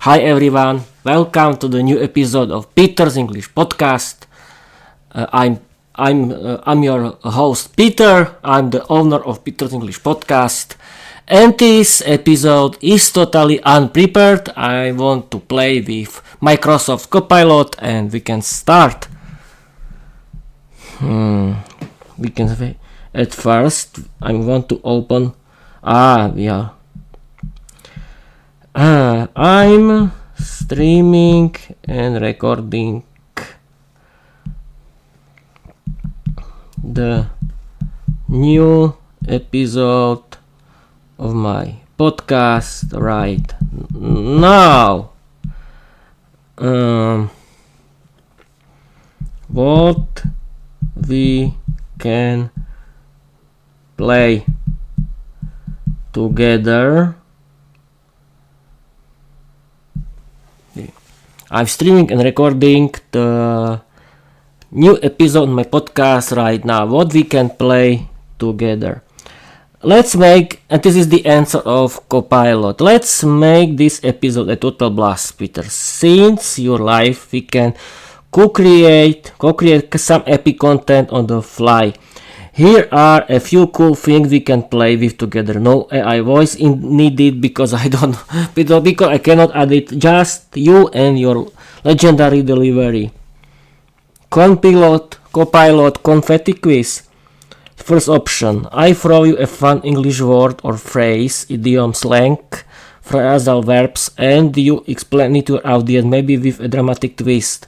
Hi everyone, welcome to the new episode of Peter's English Podcast. I'm your host Peter. I'm the owner of Peter's English Podcast, and this episode is totally unprepared. I want to play with Microsoft Copilot, and we can start. We can say at first I want to open. I'm streaming and recording the new episode of my podcast right now. What we can play together. I'm streaming and recording the new episode of my podcast right now. What we can play together. Let's make, and this is the answer of Copilot. Let's make this episode a total blast, Peter. Since your life, we can co-create some epic content on the fly. Here are a few cool things we can play with together. No AI voice needed because I cannot add it. Just you and your legendary delivery. Copilot confetti quiz. First option. I throw you a fun English word or phrase, idiom, slang, phrasal verbs, and you explain it to your audience, maybe with a dramatic twist.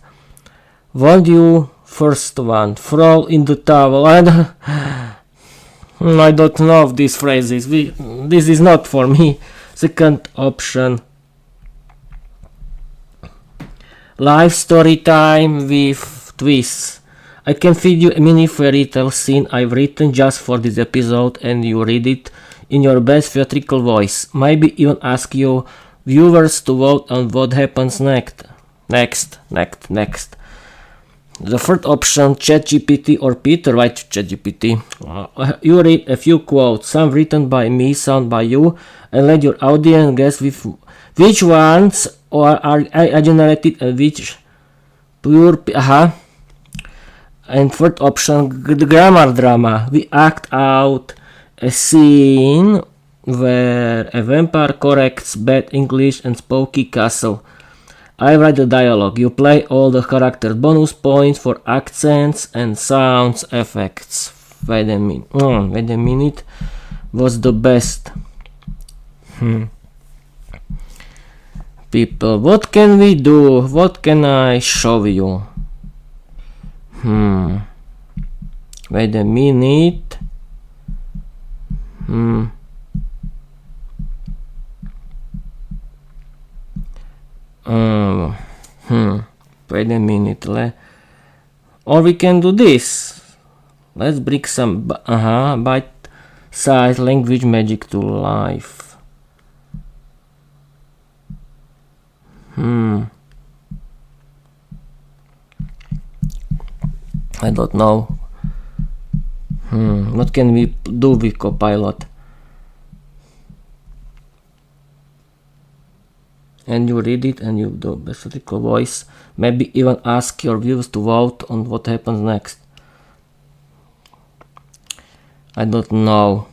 Want you? First one, throw in the towel. I don't know these phrases. This is not for me. Second option, live story time with twists. I can feed you a mini fairy tale scene I've written just for this episode, and you read it in your best theatrical voice. Maybe even ask your viewers to vote on what happens next. Next. The third option, ChatGPT or Peter, right? ChatGPT. You read a few quotes, some written by me, some by you, and let your audience guess with which ones are generated and which pure. And third option, the grammar drama. We act out a scene where a vampire corrects bad English and spooky castle. I write the dialogue, you play all the characters, bonus points for accents and sounds effects. Wait a minute, what's the best? People, what can we do? What can I show you? Wait a minute. Wait a minute. Or we can do this. Let's bring some bite-sized language magic to life. I don't know. What can we do with Copilot? And you read it and you do theatrical voice. Maybe even ask your viewers to vote on what happens next. I don't know.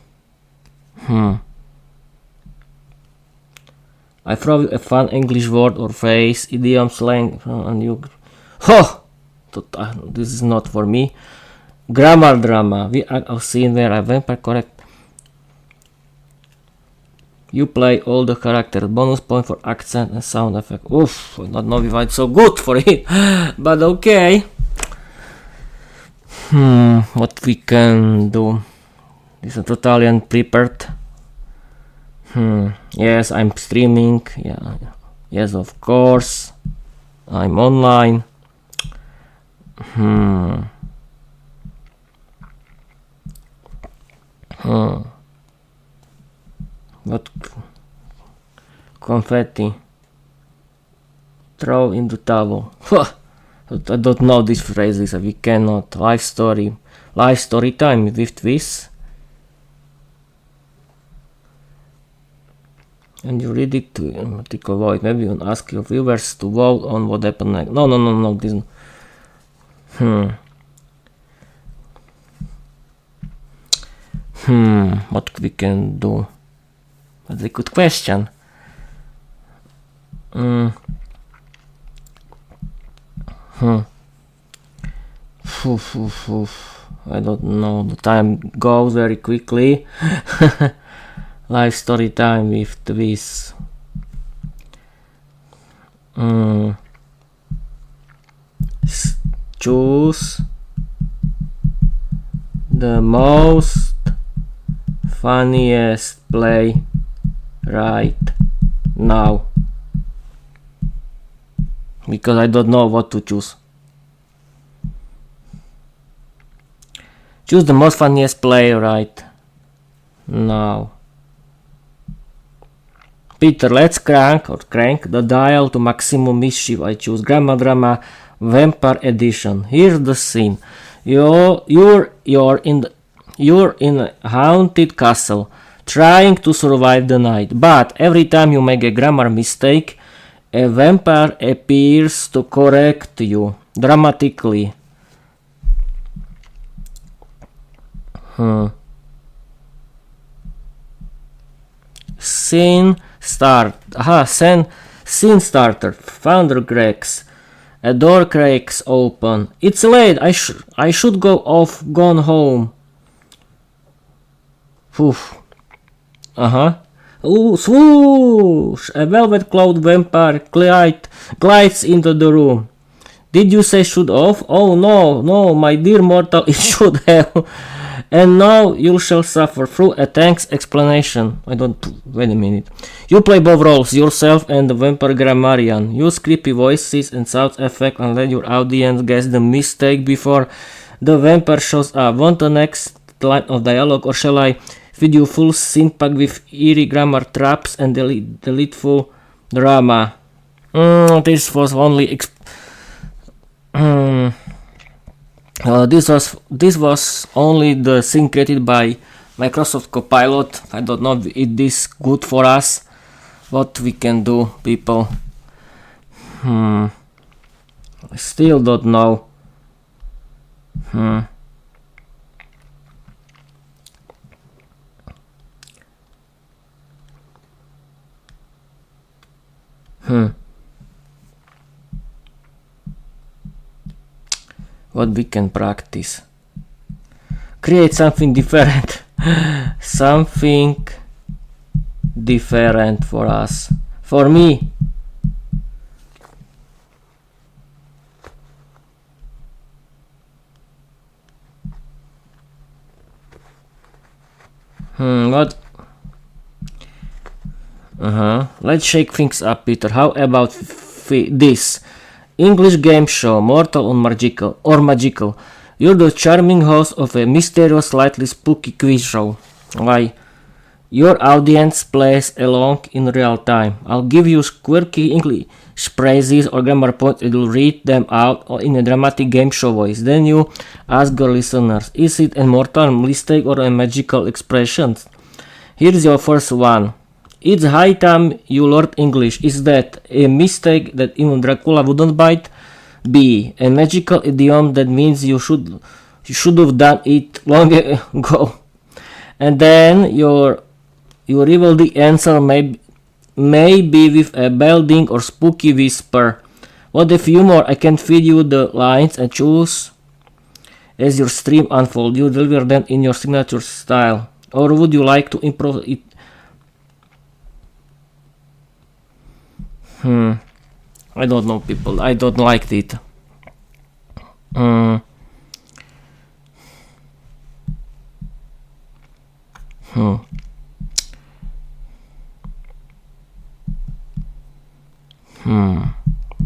I throw you a fun English word or phrase, idiom, slang, and you. This is not for me. Grammar drama. We act a scene where a vampire correct. You play all the characters, bonus point for accent and sound effect. Oof, I don't know if I'm so good for it, but okay. What we can do? This is totally unprepared. Yes, I'm streaming. Yeah. Yes, of course. I'm online. What confetti? Throw in the towel. I don't know these phrases. We cannot. Live story time with twists. and you read it to article void. Maybe you ask your viewers to vote on what happened next. No. This. What we can do? That's a good question. I don't know. The time goes very quickly. Live story time with this. Choose the most funniest play right now, because I don't know what to choose. Choose the most funniest play right now. Peter, let's crank the dial to maximum mischief. I choose Grandma Drama Vampire Edition. Here's the scene. You're in a haunted castle, trying to survive the night. But every time you make a grammar mistake, a vampire appears to correct you dramatically. Scene starter. Founder Gregs. A door cracks open. It's late. I should gone home. Oof. Ooh, swoosh! A velvet-clawed vampire glides into the room. Did you say should off? Oh no, my dear mortal, it should have. And now you shall suffer through a thanks explanation. Wait a minute. You play both roles, yourself and the vampire grammarian. Use creepy voices and sound effects and let your audience guess the mistake before the vampire shows up. Want the next line of dialogue, or shall I feed you full scene pack with eerie grammar traps and delightful drama? This was only this was only the scene created by Microsoft Copilot. I don't know if it is good for us. What we can do, people? I still don't know. What we can practice? Create something different. Something different for us. For me. What? Let's shake things up, Peter. How about this? English game show, mortal or magical. You're the charming host of a mysterious, slightly spooky quiz show. Why? Your audience plays along in real time. I'll give you quirky English phrases or grammar points and you'll read them out in a dramatic game show voice. Then you ask your listeners, is it a mortal mistake or a magical expression? Here's your first one. It's high time you learned English. Is that a mistake that even Dracula wouldn't bite? B. A magical idiom that means you should have done it long ago. And then you reveal the answer may be with a bellowing or spooky whisper. What a few more. I can feed you the lines and choose as your stream unfolds. You deliver them in your signature style. Or would you like to improve it? I don't know, people. I don't like it.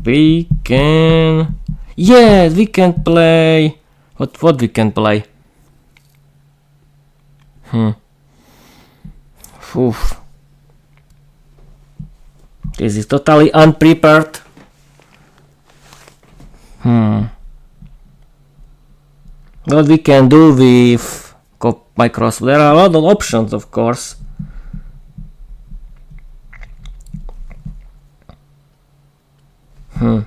We can... Yes, we can play... What we can play? Oof. This is totally unprepared. What we can do with Microsoft? There are a lot of options, of course. But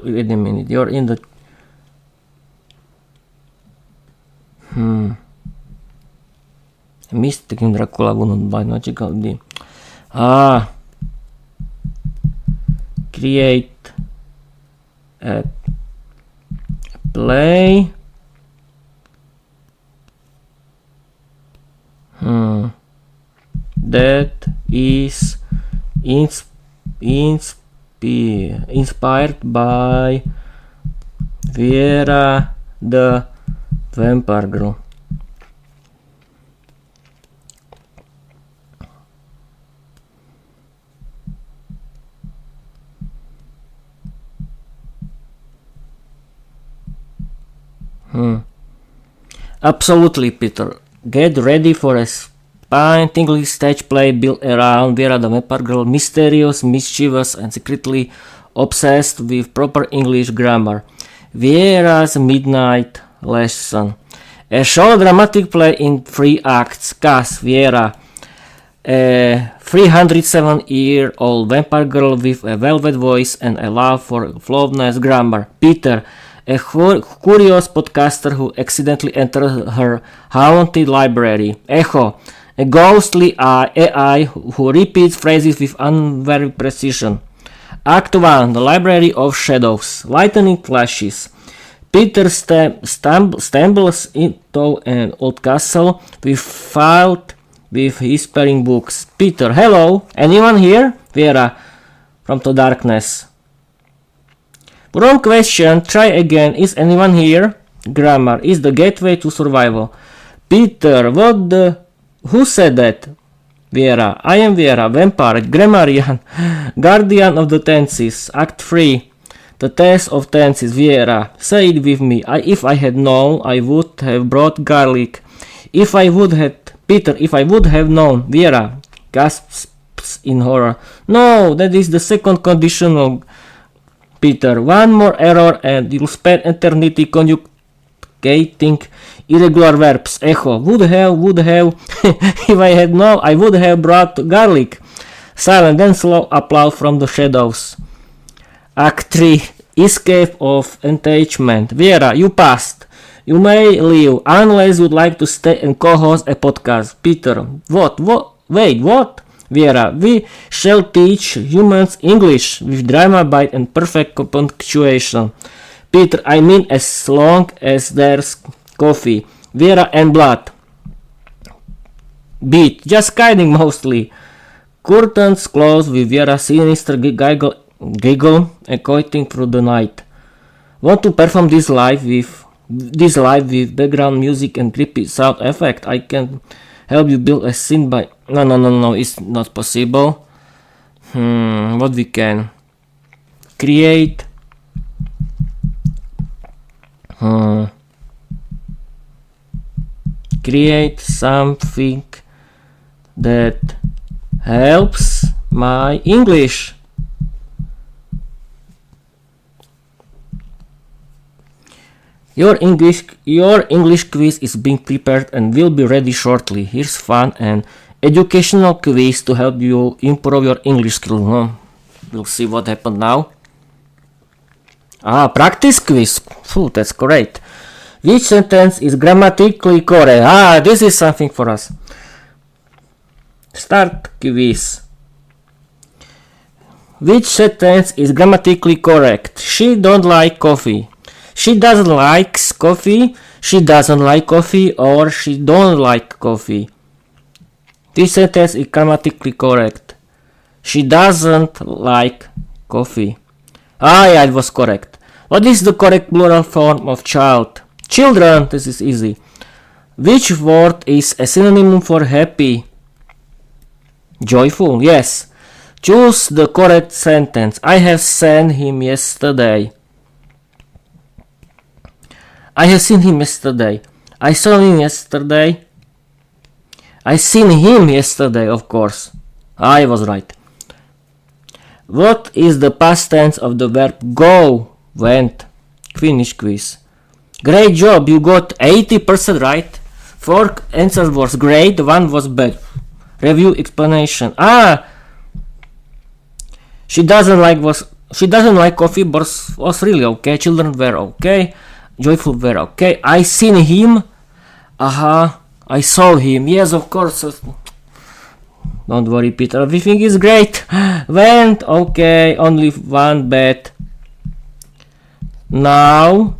wait a minute. You're in the... Mistaken Dracula wouldn't by logical D. Create a play. That is inspired by Vera the Vampire Girl. Absolutely, Peter. Get ready for a pint English stage play built around Vera the Vampire Girl, mysterious, mischievous, and secretly obsessed with proper English grammar. Vera's Midnight Lesson. A short dramatic play in 3 acts. Cast Vera, a 307-year-old vampire girl with a velvet voice and a love for flawless grammar. Peter, a curious podcaster who accidentally entered her haunted library. Echo, a ghostly AI who repeats phrases with unwary precision. Act 1, the Library of Shadows. Lightning flashes. Peter stumbles into an old castle filled with whispering books. Peter, hello, anyone here? Vera, from the darkness. Wrong question, try again. Is anyone here? Grammar is the gateway to survival. Peter, who said that? Vera, I am Vera, vampire, grammarian, guardian of the tenses. Act 3, the test of tenses. Vera, say it with me. If I had known, I would have brought garlic. If I would have known. Vera gasps in horror. No, that is the second conditional. Peter, one more error and you'll spend eternity conjugating irregular verbs. Echo, would have. If I had known, I would have brought garlic. Silent, then slow applause from the shadows. Act 3, escape of entanglement. Vera, you passed. You may leave unless you'd like to stay and co-host a podcast. Peter, what? Wait, what? Vera, we shall teach humans English with drama bite and perfect punctuation. Peter, I mean as long as there's coffee. Vera and blood. Beat, just kidding mostly. Curtains close with Vera's sinister giggle echoing through the night. Want to perform this live with background music and creepy sound effect? I can help you build a scene by... No, it's not possible. What we can create? Create something that helps my English. Your English quiz is being prepared and will be ready shortly. Here's fun and educational quiz to help you improve your English skills. We'll see what happened now. Practice quiz. That's great. Which sentence is grammatically correct? This is something for us. Start quiz. Which sentence is grammatically correct? She don't like coffee. She doesn't like coffee. She doesn't like coffee, or she don't like coffee. This sentence is grammatically correct. She doesn't like coffee. Yeah, it was correct. What is the correct plural form of child? Children. This is easy. Which word is a synonym for happy? Joyful. Yes. Choose the correct sentence. I have seen him yesterday. I have seen him yesterday. I saw him yesterday. I seen him yesterday, of course. I was right. What is the past tense of the verb go? Went. Finish quiz. Great job, you got 80% right. 4 answers was great, 1 was bad. Review, explanation. She doesn't like coffee, but was really okay. Children were okay. Joyful were okay. I seen him. I saw him. Yes, of course. Don't worry, Peter. Everything is great. Went okay. Only one bad. Now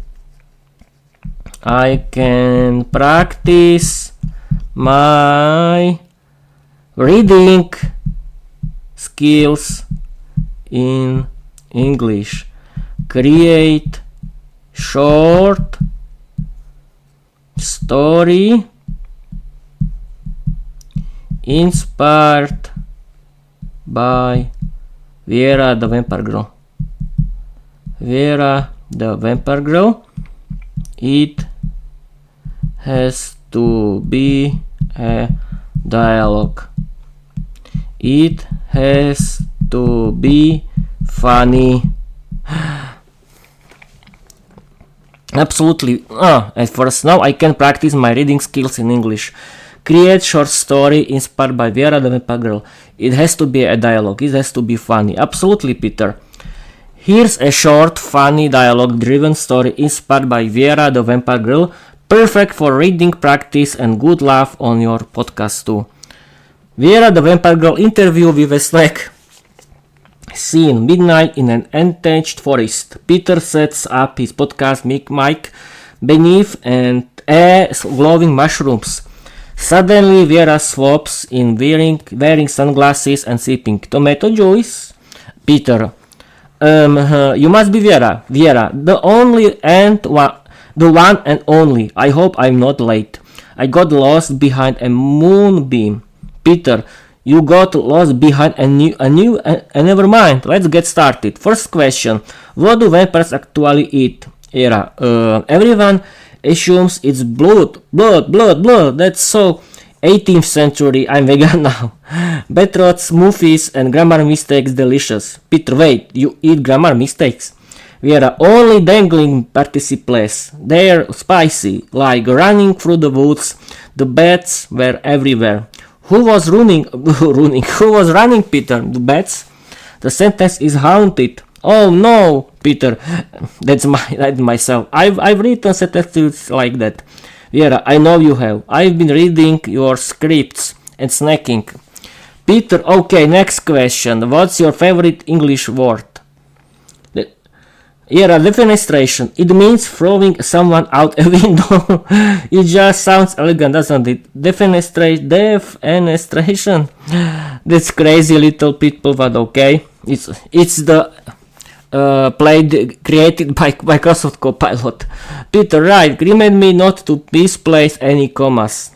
I can practice my reading skills in English. Create short story inspired by Vera the Vampire Girl. Vera the Vampire Girl. It has to be a dialogue. It has to be funny. Absolutely. At first, now I can practice my reading skills in English. Create short story inspired by Vera the Vampire Girl. It has to be a dialogue. It has to be funny. Absolutely, Peter. Here's a short, funny, dialogue-driven story inspired by Vera the Vampire Girl. Perfect for reading practice and good laugh on your podcast too. Vera the Vampire Girl interview with a snack. Scene, midnight in an untouched forest. Peter sets up his podcast mic beneath and glowing mushrooms. Suddenly Vera swaps in wearing sunglasses and sipping tomato juice. Peter, you must be Vera. Vera, the one and only. I hope I'm not late. I got lost behind a moonbeam. Peter, you got lost behind never mind. Let's get started. First question. What do vampires actually eat? Vera, everyone assumes it's blood. That's so 18th century. I'm vegan now. Betrothed, smoothies and grammar mistakes delicious. Peter, wait, you eat grammar mistakes? Vera, only dangling participles. They're spicy, like running through the woods. The bats were everywhere. Who was running? Who was running, Peter? The bats? The sentence is haunted. Oh no, Peter. That's myself. I've written sentences like that. Vera, I know you have. I've been reading your scripts and snacking. Peter, okay, next question. What's your favorite English word? Vera, defenestration. It means throwing someone out a window. It just sounds elegant, doesn't it? Defenestration. That's crazy little people, but okay. It's the created by Microsoft Copilot. Peter, right, remind me not to misplace any commas.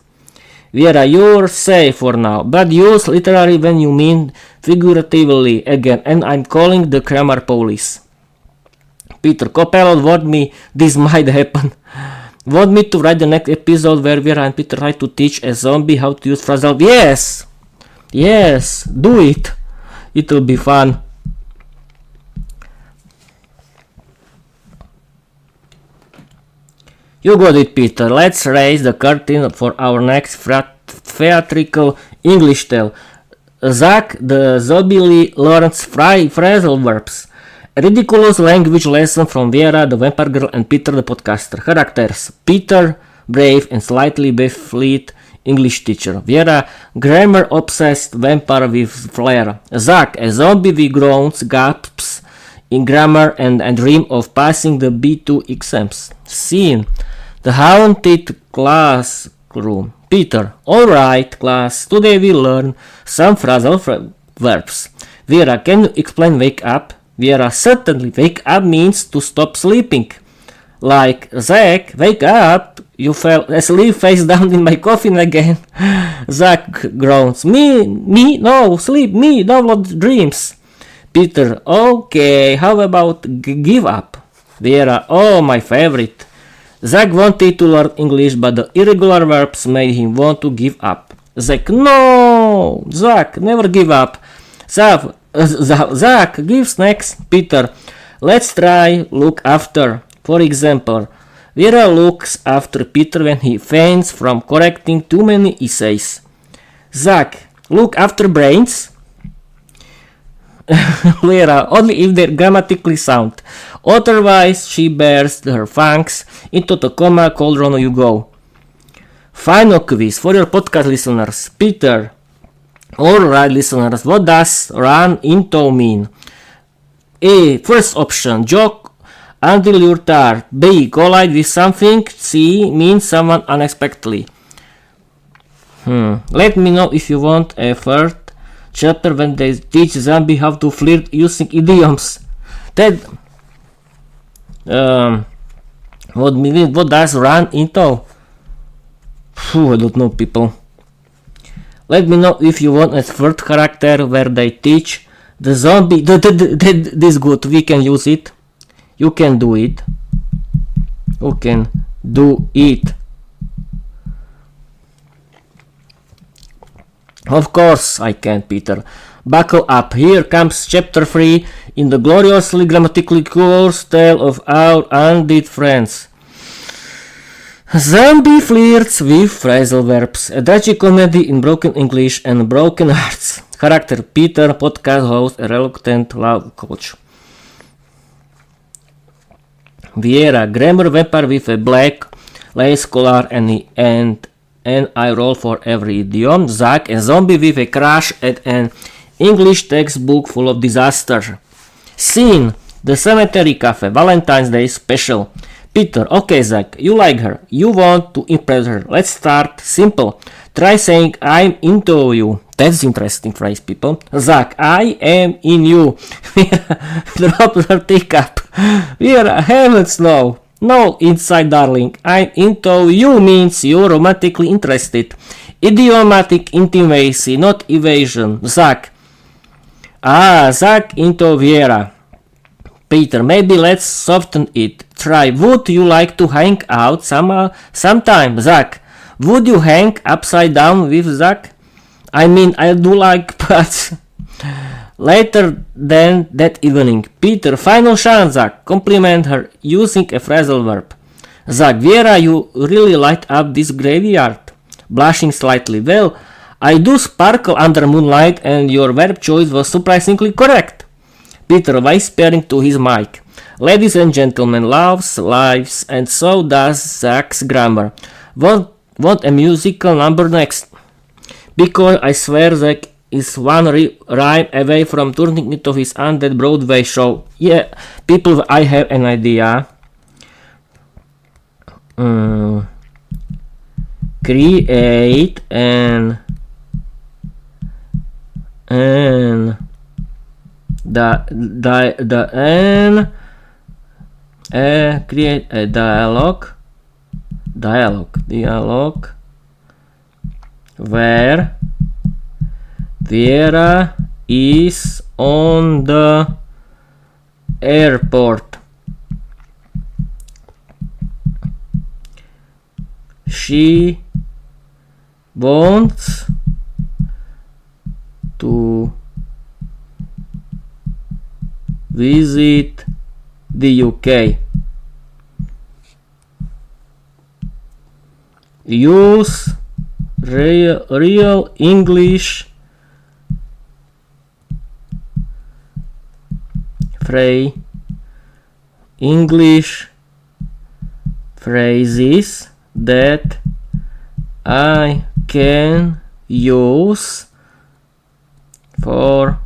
Vera, you're safe for now, but use literally when you mean figuratively again, and I'm calling the grammar police. Peter, Copilot warned me this might happen. Want me to write the next episode where Vera and Peter try to teach a zombie how to use phrasal? Yes, do it. It'll be fun. You got it, Peter. Let's raise the curtain for our next theatrical English tale. Zach the zombie learns phrasal verbs. A ridiculous language lesson from Vera the Vampire Girl and Peter the Podcaster. Characters: Peter, brave and slightly baffled English teacher. Vera, grammar-obsessed vampire with flair. Zach, a zombie with groans, gasps in grammar and dream of passing the B2 exams. Scene: the haunted classroom. Peter, alright class, today we learn some phrasal verbs. Vera, can you explain wake up? Vera, certainly. Wake up means to stop sleeping. Like, Zach, wake up. You fell asleep face down in my coffin again. Zach groans. Me, no, sleep, me, download dreams. Peter, okay, how about give up? Vera, oh, my favorite. Zach wanted to learn English, but the irregular verbs made him want to give up. Zach, no! Zach, never give up. Zach, give snacks. Peter, let's try look after. For example, Vera looks after Peter when he faints from correcting too many essays. Zach, look after brains. Vera, only if they're grammatically sound. Otherwise, she bears her fangs into the comma cauldron you go. Final quiz for your podcast listeners. Peter. Alright, listeners, what does run into mean? A. First option, joke until you're tired. B. Collide with something. C. Means someone unexpectedly. Let me know if you want a third chapter when they teach zombie how to flirt using idioms. That what does run into? I don't know, people. Let me know if you want a third character where they teach the zombie. This good, we can use it. You can do it. You can do it. Of course I can, Peter. Buckle up, here comes chapter 3 in the gloriously grammatically course tale of our undead friends. Zombie flirts with phrasal verbs, a dodgy comedy in broken English and broken hearts. Character Peter, podcast host, a reluctant love coach. Viera, grammar vampire with a black lace collar and I roll for every idiom. Zach, a zombie with a crush at an English textbook full of disaster. Scene, the cemetery cafe, Valentine's Day special. Peter, okay Zach, you like her, you want to impress her. Let's start simple. Try saying I'm into you. That's interesting phrase, people. Zach, I am in you. Drop her teacup. Vera, heavens no. No, inside darling. I'm into you means you're romantically interested. Idiomatic intimacy, not evasion. Zach. Zach into Vera. Peter, maybe let's soften it. Try, would you like to hang out sometime? Zach, would you hang upside down with Zach? I mean, I do like, but... Later than that evening, Peter, final chance, Zach. Compliment her using a phrasal verb. Zach, Vera, you really light up this graveyard. Blushing slightly. Well, I do sparkle under moonlight and your verb choice was surprisingly correct. Peter, whispering to his mic. Ladies and gentlemen, loves, lives, and so does Zach's grammar. Want a musical number next? Because I swear Zach is one rhyme away from turning into his undead Broadway show. Yeah, people, I have an idea. Create an create a dialogue where Vera is on the airport. She wants to visit the UK. Use real English phrases that I can use for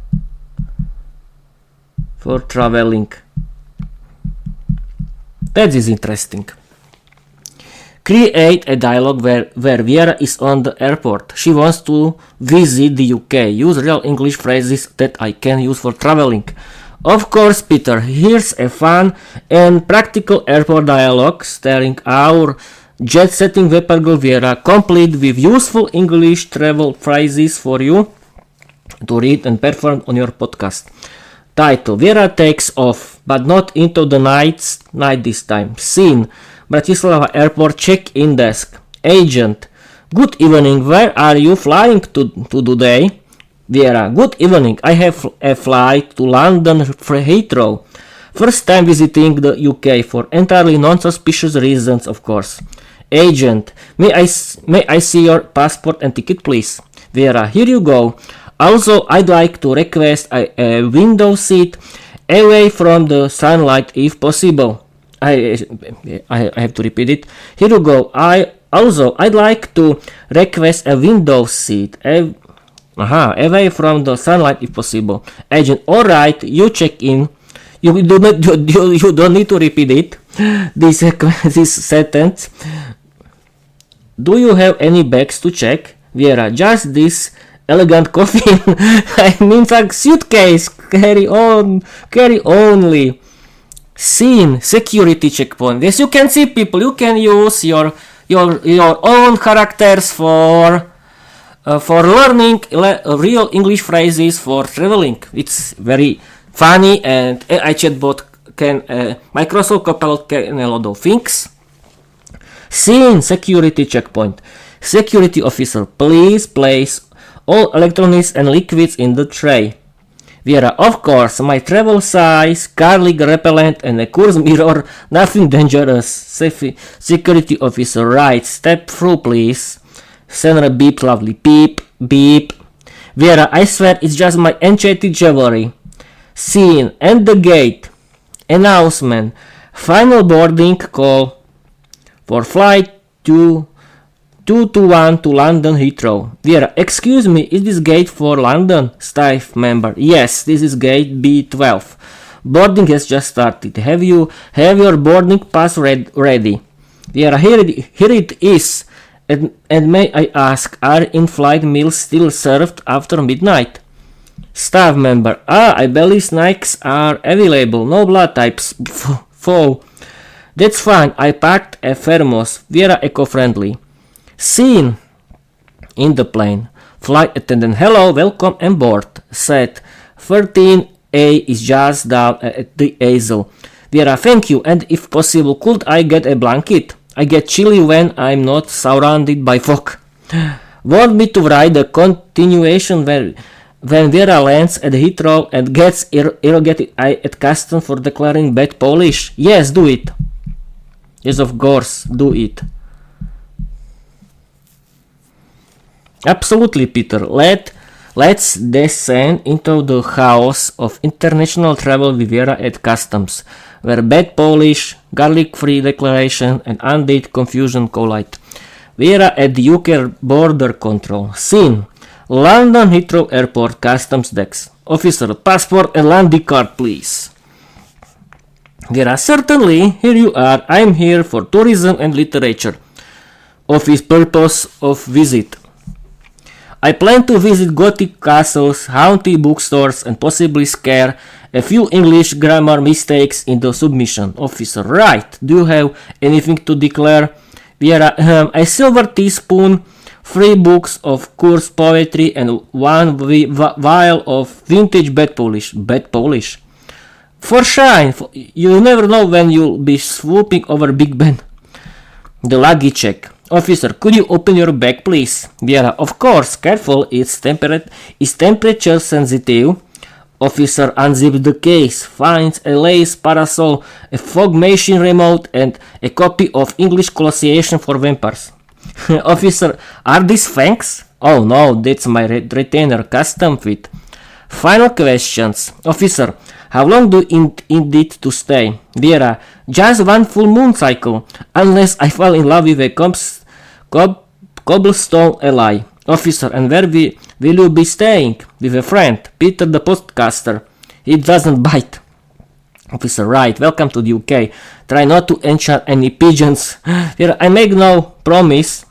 traveling. That is interesting. Create a dialogue where Vera is on the airport. She wants to visit the UK. Use real English phrases that I can use for traveling. Of course, Peter, here's a fun and practical airport dialogue starring our jet-setting vapor girl Vera, complete with useful English travel phrases for you to read and perform on your podcast. Title, Vera takes off, but not into the night this time. Scene, Bratislava Airport check-in desk. Agent, good evening, where are you flying to today? Vera, good evening, I have a flight to London Heathrow. First time visiting the UK for entirely non-suspicious reasons, of course. Agent, may I see your passport and ticket, please? Vera, here you go. Also, I'd like to request a window seat away from the sunlight if possible. I have to repeat it. Here you go. I'd like to request a window seat away from the sunlight if possible. Agent, alright, you check in. You don't need to repeat it. This sentence. Do you have any bags to check? Vera, just this elegant coffin. I mean, like suitcase. Carry only. Scene, security checkpoint. Yes, you can see people. You can use your own characters for learning real English phrases for traveling. It's very funny, and AI chatbot can Microsoft Copilot can a lot of things. Scene, security checkpoint. Security officer, please place all electronics and liquids in the tray. Vera, of course, my travel size, garlic repellent and a course mirror, nothing dangerous. Security officer, right, step through please. Senra beep, lovely, beep, beep. Vera, I swear it's just my enchanted jewelry. Scene, and the gate. Announcement, final boarding call for flight 221 to London Heathrow. Vera, excuse me, is this gate for London? Staff member, yes, this is gate B12. Boarding has just started. Have your boarding pass ready? Vera, here it is. And may I ask, are in-flight meals still served after midnight? Staff member, I believe snacks are available. No blood types. Full. That's fine. I packed a thermos. Vera, eco-friendly. Scene in the plane. Flight attendant, hello, welcome aboard. Said 13A is just down at the easel. Vera, thank you, and if possible, could I get a blanket? I get chilly when I'm not surrounded by fog. Want me to write the continuation when Vera lands at Heathrow and gets irrigated at customs for declaring bad Polish? Yes, do it. Yes, of course, do it. Absolutely, Peter. Let's descend into the chaos of international travel with Vera at customs, where bad Polish, garlic-free declaration, and undead confusion collide. Vera at the UK border control. Scene: London Heathrow Airport customs decks. Officer, passport and landing card, please. Vera, certainly. Here you are. I'm here for tourism and literature. Office purpose of visit. I plan to visit Gothic castles, haunted bookstores, and possibly scare a few English grammar mistakes in the submission. Officer, right. Do you have anything to declare? Vera, a silver teaspoon, 3 books of course poetry, and 1 vial of vintage bad Polish. Bad Polish? For shine. You never know when you'll be swooping over Big Ben. The luggage check. Officer, could you open your bag, please? Vera, of course. Careful, it's temperature sensitive. Officer unzips the case, finds a lace parasol, a fog machine remote, and a copy of English Colosseum for Vampires. Officer, are these fangs? Oh no, that's my retainer, custom fit. Final questions. Officer, how long do you intend to stay? Vera, just 1 full moon cycle, unless I fall in love with a cobblestone ally. Officer, and where will you be staying? With a friend, Peter the Postcaster. It doesn't bite. Officer, right, welcome to the UK. Try not to enchant any pigeons. Vera, I make no promise.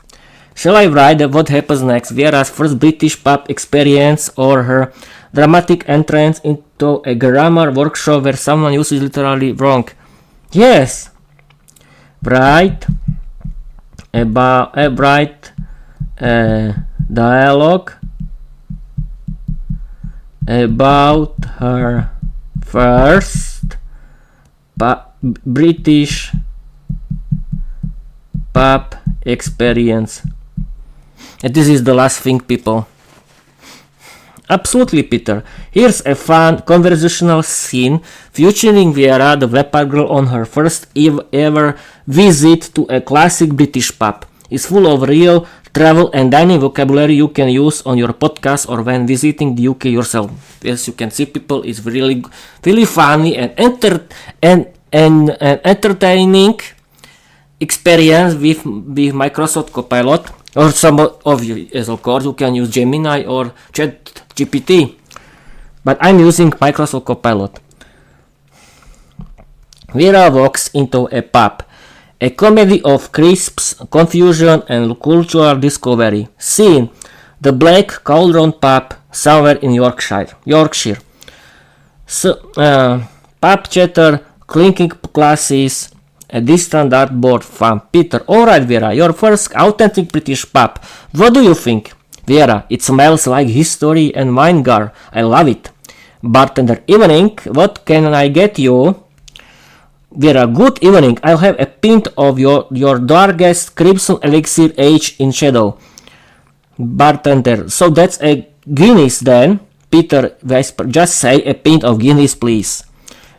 Shall I write what happens next? Vera's first British pub experience, or her dramatic entrance into a grammar workshop where someone uses literally wrong? Yes. Write dialogue about her first British pub experience. And this is the last thing, people. Absolutely, Peter. Here's a fun conversational scene featuring Vera, the Vapor Girl, on her first ever visit to a classic British pub. It's full of real travel and dining vocabulary you can use on your podcast or when visiting the UK yourself. As you can see, people, it's really funny and entertaining experience with Microsoft Copilot. Or some of you, yes, of course, you can use Gemini or ChatGPT. But I'm using Microsoft Copilot. Vera walks into a pub. A comedy of crisps, confusion, and cultural discovery. Scene: the Black Cauldron pub somewhere in Yorkshire. Pub chatter, clinking glasses, a distant dartboard from Peter. Alright, Vera, your first authentic British pub. What do you think? Vera, it smells like history and vinegar. I love it. Bartender, evening, what can I get you? Vera, good evening. I'll have a pint of your darkest crimson elixir aged in shadow. Bartender, so that's a Guinness then? Peter whispered, just say a pint of Guinness, please.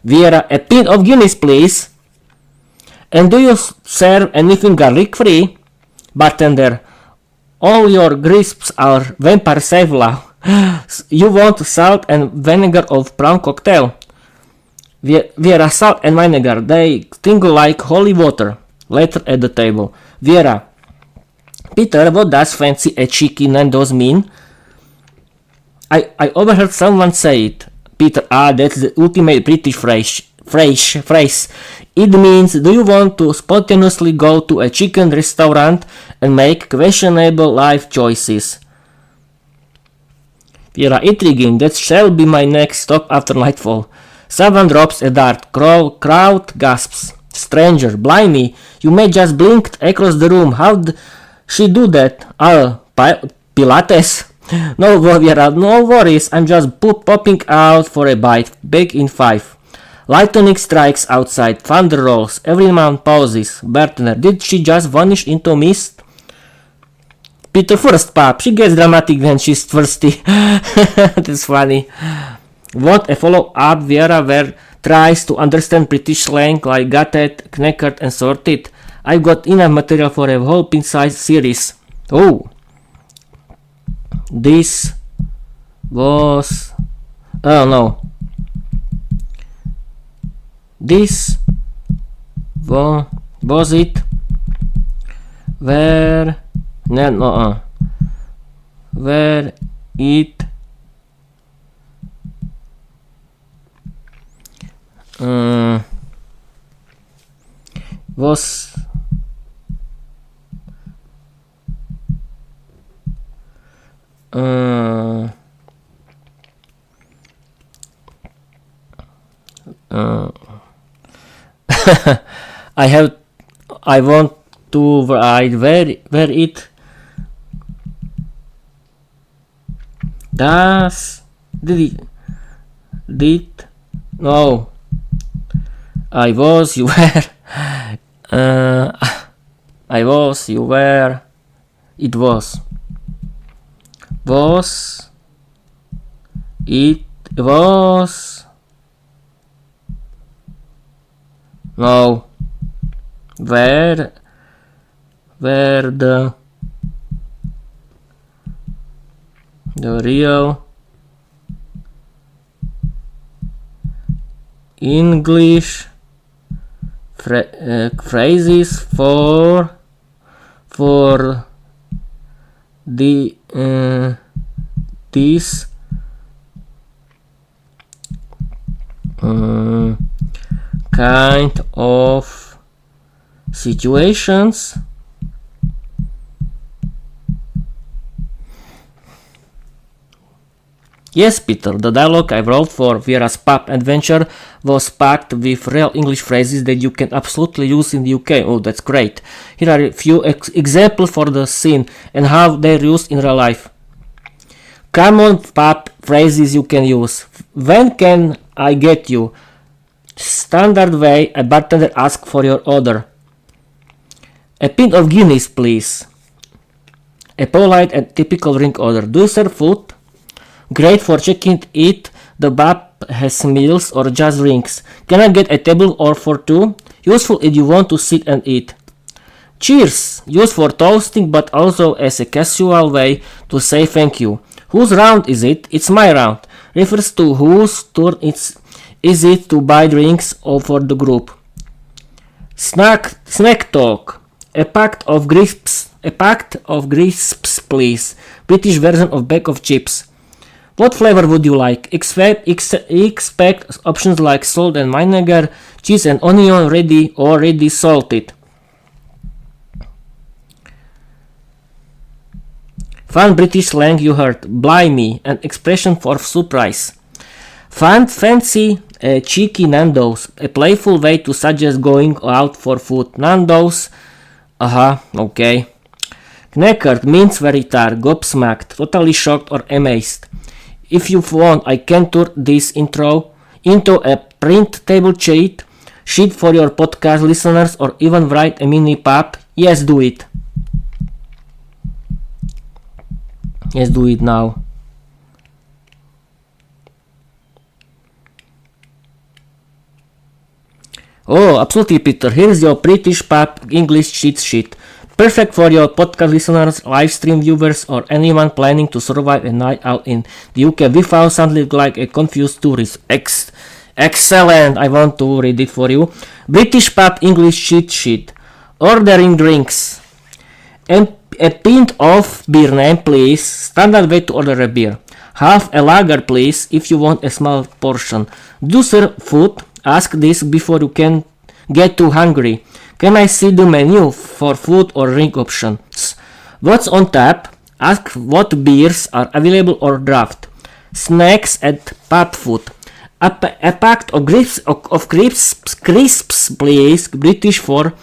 Vera, a pint of Guinness, please. And do you serve anything garlic free? Bartender, all your crisps are vampire safe now. You want salt and vinegar of prawn cocktail? Vera, salt and vinegar, they tingle like holy water. Later at the table. Vera, Peter, what does fancy a cheeky Nando's mean? I overheard someone say it. Peter, that's the ultimate British phrase. It means, do you want to spontaneously go to a chicken restaurant and make questionable life choices? Vera, intriguing, that shall be my next stop after nightfall. Someone drops a dart. Crowd gasps. Stranger, blimey, you may just blinked across the room. How'd she do that? Pilates? No, Vera, no worries. I'm just popping out for a bite. Back in 5. Lightning strikes outside. Thunder rolls. Everyone pauses. Bartender, did she just vanish into mist? Peter, first pub. She gets dramatic when she's thirsty. That's funny. Want a follow-up? Vera tries to understand British slang like gutted, knackered, and sorted. I've got enough material for a whole pint-sized series. Oh. This was... Oh no. This was it? Where... No. Where it... was I want to write where it does did no I was, you were, I was, you were, it was, it was, no, where the real English phrases for the this kind of situations. Yes, Peter, the dialogue I wrote for Vera's pub adventure was packed with real English phrases that you can absolutely use in the UK. Oh, that's great. Here are a few examples for the scene and how they're used in real life. Common pub phrases you can use. When can I get you? Standard way a bartender asks for your order. A pint of Guinness, please. A polite and typical drink order. Do you serve food? Great for checking it. The pub has meals or just drinks. Can I get a table or for two? Useful if you want to sit and eat. Cheers, used for toasting but also as a casual way to say thank you. Whose round is it? It's my round. Refers to whose turn is it to buy drinks or for the group. Snack talk. A pact of crisps, please. British version of bag of chips. What flavor would you like? Expect options like salt and vinegar, cheese and onion, already salted. Fun British slang you heard. Blimey, an expression for surprise. Fancy cheeky Nando's, a playful way to suggest going out for food. Nando's, okay. Knackered means very tired, gobsmacked, totally shocked or amazed. If you want, I can turn this intro into a print table sheet for your podcast listeners or even write a mini pub. Yes, do it. Yes, do it now. Oh, absolutely, Peter. Here's your British pub English cheat sheet. Perfect for your podcast listeners, live stream viewers, or anyone planning to survive a night out in the UK without sounding like a confused tourist. Excellent! I want to read it for you. British pub English cheat sheet. Ordering drinks. A pint of beer name, please. Standard way to order a beer. Half a lager, please, if you want a small portion. Do serve food? Ask this before you can get too hungry. Can I see the menu for food or drink options? What's on tap? Ask what beers are available or draft. Snacks at pub food. A pack of crisps, please. British for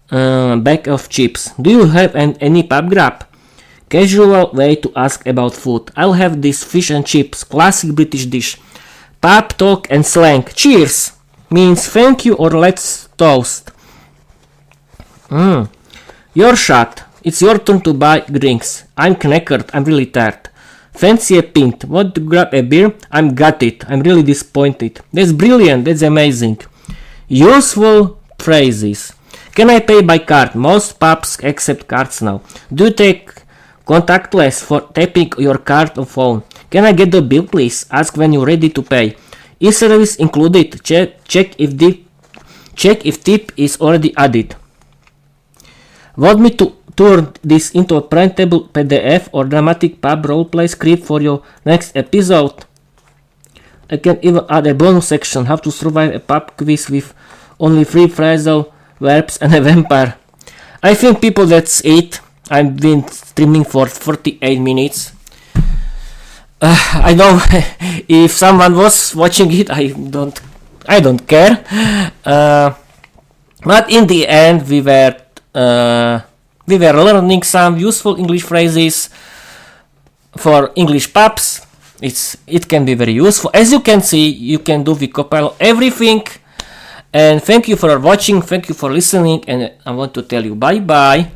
bag of chips. Do you have any pub grab? Casual way to ask about food. I'll have this fish and chips. Classic British dish. Pub talk and slang. Cheers means thank you or let's toast. Your shot. It's your turn to buy drinks. I'm knackered. I'm really tired. Fancy a pint. Want to grab a beer? I'm got it. I'm really disappointed. That's brilliant. That's amazing. Useful phrases. Can I pay by card? Most pubs accept cards now. Do you take contactless for tapping your card or phone? Can I get the bill, please? Ask when you're ready to pay. Is service included? Check if tip is already added. Want me to turn this into a printable PDF or dramatic pub roleplay script for your next episode? I can even add a bonus section, how to survive a pub quiz with only 3 phrasal verbs and a vampire. I think people, that's it. I've been streaming for 48 minutes. I know if someone was watching it, I don't care. But in the end, we were learning some useful English phrases for English pubs. It can be very useful. As you can see, you can do with Copilot everything. And thank you for watching, thank you for listening, and I want to tell you bye bye.